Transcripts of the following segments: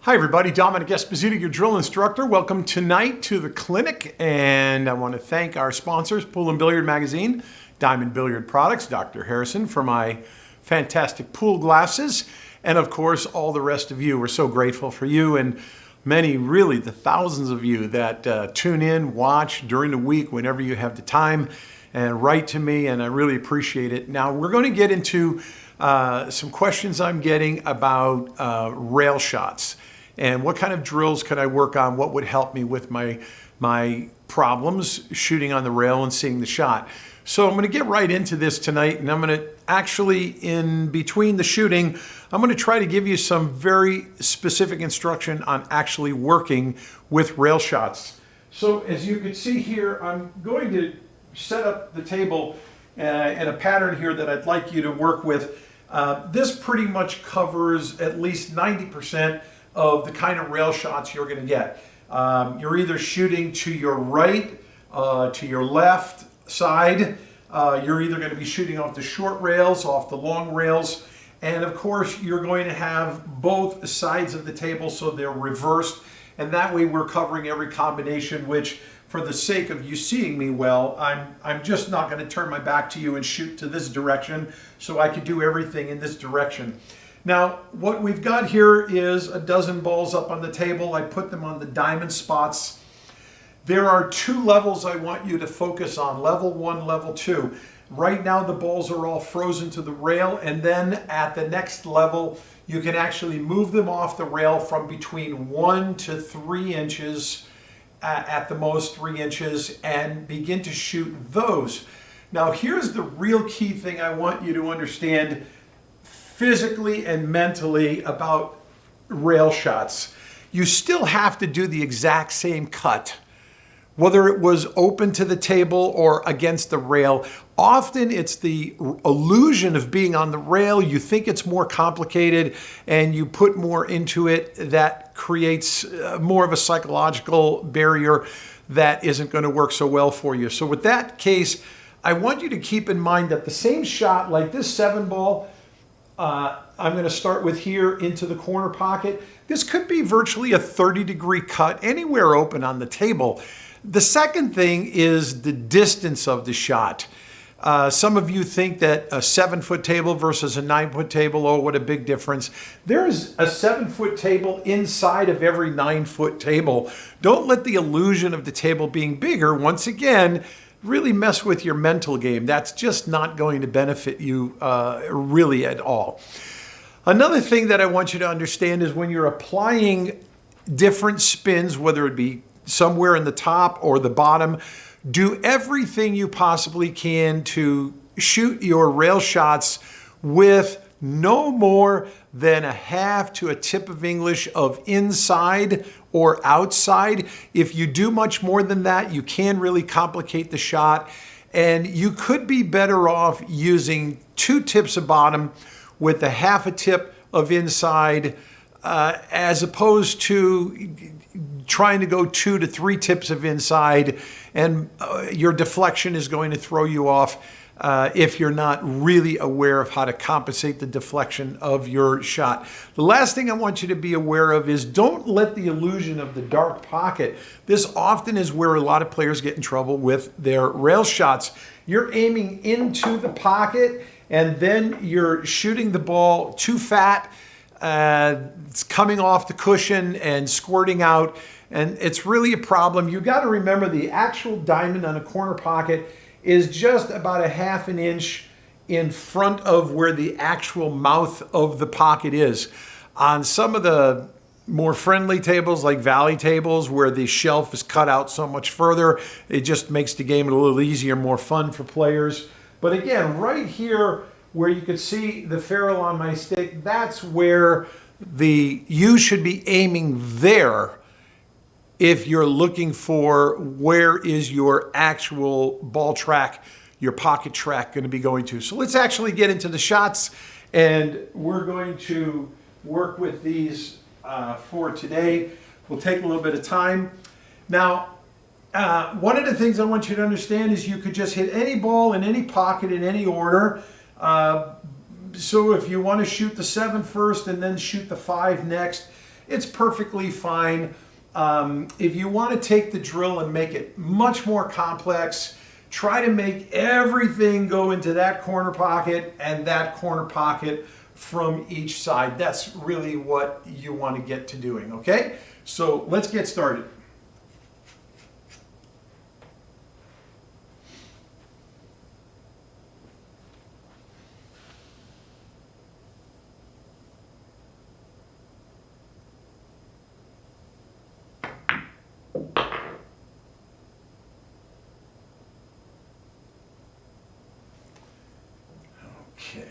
Hi everybody, Dominic, your drill instructor. Welcome tonight to the clinic, and I want to thank our sponsors, Pool and Billiard Magazine, Diamond Billiard Products, Dr. Harrison for my fantastic pool glasses, and of course all the rest of you. We're so grateful for you and many, really the thousands of you that tune in, watch during the week whenever you have the time and write to me, and I really appreciate it. Now we're going to get into some questions I'm getting about rail shots. And what kind of drills could I work on? What would help me with my problems shooting on the rail and seeing the shot? So I'm going to get right into this tonight, and I'm going to actually, in between the shooting, I'm going to try to give you some very specific instruction on actually working with rail shots. So as you can see here, I'm going to set up the table in a pattern here that I'd like you to work with. This pretty much covers at least 90% of the kind of rail shots you're going to get. You're either shooting to your right, to your left side. You're either going to be shooting off the short rails, off the long rails, and of course you're going to have both sides of the table so they're reversed, and that way we're covering every combination, which for the sake of you seeing me well, I'm just not going to turn my back to you and shoot to this direction, so I can do everything in this direction. Now, what we've got here is a dozen balls up on the table. I put them on the diamond spots. There are two levels I want you to focus on, level 1, level 2. Right now, the balls are all frozen to the rail, and then at the next level, you can actually move them off the rail from between 1 to 3 inches, at the most 3 inches, and begin to shoot those. Now, here's the real key thing I want you to understand physically and mentally about rail shots. You still have to do the exact same cut, whether it was open to the table or against the rail. Often it's the illusion of being on the rail. You think it's more complicated and you put more into it. That creates more of a psychological barrier that isn't going to work so well for you. So with that case, I want you to keep in mind that the same shot, like this 7 ball, I'm going to start with here into the corner pocket. This could be virtually a 30-degree cut anywhere open on the table. The second thing is the distance of the shot. Some of you think that a 7-foot table versus a 9-foot table, oh, what a big difference. There's a 7-foot table inside of every 9-foot table. Don't let the illusion of the table being bigger, once again, really mess with your mental game. That's just not going to benefit you really at all. Another thing that I want you to understand is when you're applying different spins, whether it be somewhere in the top or the bottom, do everything you possibly can to shoot your rail shots with no more than a half to a tip of English of inside or outside. If you do much more than that, you can really complicate the shot, and you could be better off using 2 tips of bottom with a half a tip of inside as opposed to trying to go 2 to 3 tips of inside, and your deflection is going to throw you off if you're not really aware of how to compensate the deflection of your shot. The last thing I want you to be aware of is don't let the illusion of the dark pocket. This often is where a lot of players get in trouble with their rail shots. You're aiming into the pocket and then you're shooting the ball too fat. It's coming off the cushion and squirting out, and it's really a problem. You got to remember the actual diamond on a corner pocket is just about a half an inch in front of where the actual mouth of the pocket is. On some of the more friendly tables like valley tables where the shelf is cut out so much further, it just makes the game a little easier, more fun for players. But again, right here where you can see the ferrule on my stick, that's where you should be aiming there if you're looking for where is your actual ball track, your pocket track going to be going to. So let's actually get into the shots, and we're going to work with these for today. We'll take a little bit of time. Now, one of the things I want you to understand is you could just hit any ball in any pocket in any order. So if you want to shoot the 7 first and then shoot the 5 next, it's perfectly fine. If you want to take the drill and make it much more complex, try to make everything go into that corner pocket and that corner pocket from each side. That's really what you want to get to doing, okay? So let's get started. Okay.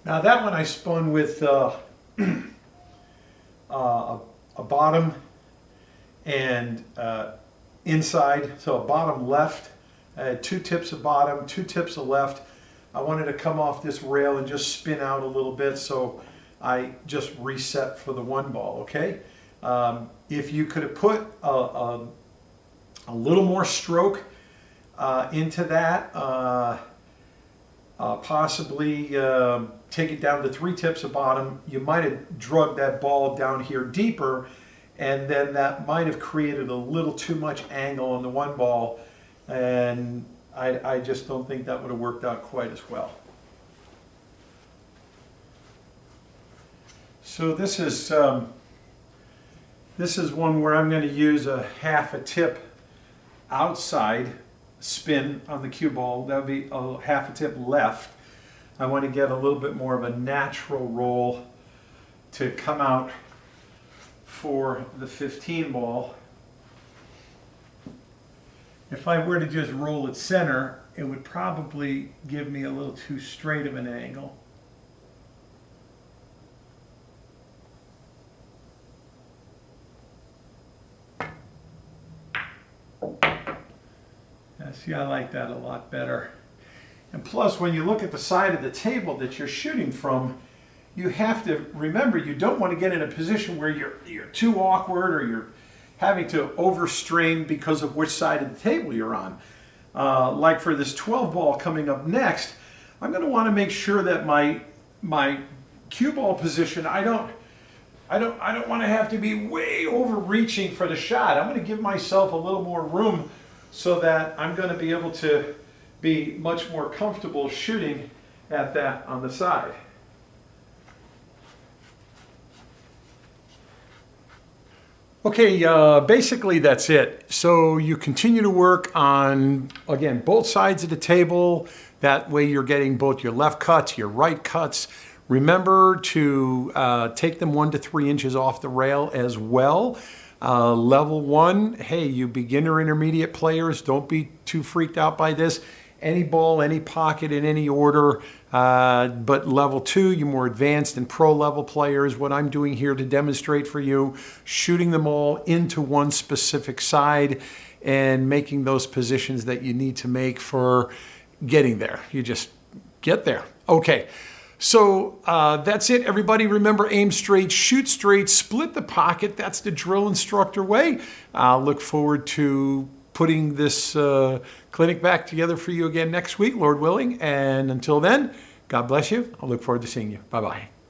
Now that one I spun with a bottom and inside, so a bottom left, two tips of bottom, two tips of left. I wanted to come off this rail and just spin out a little bit, so I just reset for the one ball, okay? If you could have put a little more stroke into that, possibly take it down to three tips of bottom, you might have drugged that ball down here deeper, and then that might have created a little too much angle on the one ball, and I just don't think that would have worked out quite as well. So this is one where I'm going to use a half a tip outside spin on the cue ball. That would be a half a tip left. I want to get a little bit more of a natural roll to come out for the 15 ball. If I were to just roll it center, it would probably give me a little too straight of an angle. See, I like that a lot better. And plus, when you look at the side of the table that you're shooting from, you have to remember you don't want to get in a position where you're too awkward or you're having to overstrain because of which side of the table you're on. Like for this 12 ball coming up next, I'm going to want to make sure that my cue ball position, I don't want to have to be way overreaching for the shot. I'm going to give myself a little more room so that I'm going to be able to be much more comfortable shooting at that on the side. Okay, basically that's it. So you continue to work on, again, both sides of the table. That way you're getting both your left cuts, your right cuts. Remember to take them 1 to 3 inches off the rail as well. Level 1, hey, you beginner intermediate players, don't be too freaked out by this. Any ball, any pocket, in any order. But level 2, you more advanced and pro level players, what I'm doing here to demonstrate for you, shooting them all into one specific side and making those positions that you need to make for getting there. You just get there. Okay. So that's it, everybody. Remember, aim straight, shoot straight, split the pocket. That's the drill instructor way. I'll look forward to putting this clinic back together for you again next week, Lord willing. And until then, God bless you. I'll look forward to seeing you. Bye-bye.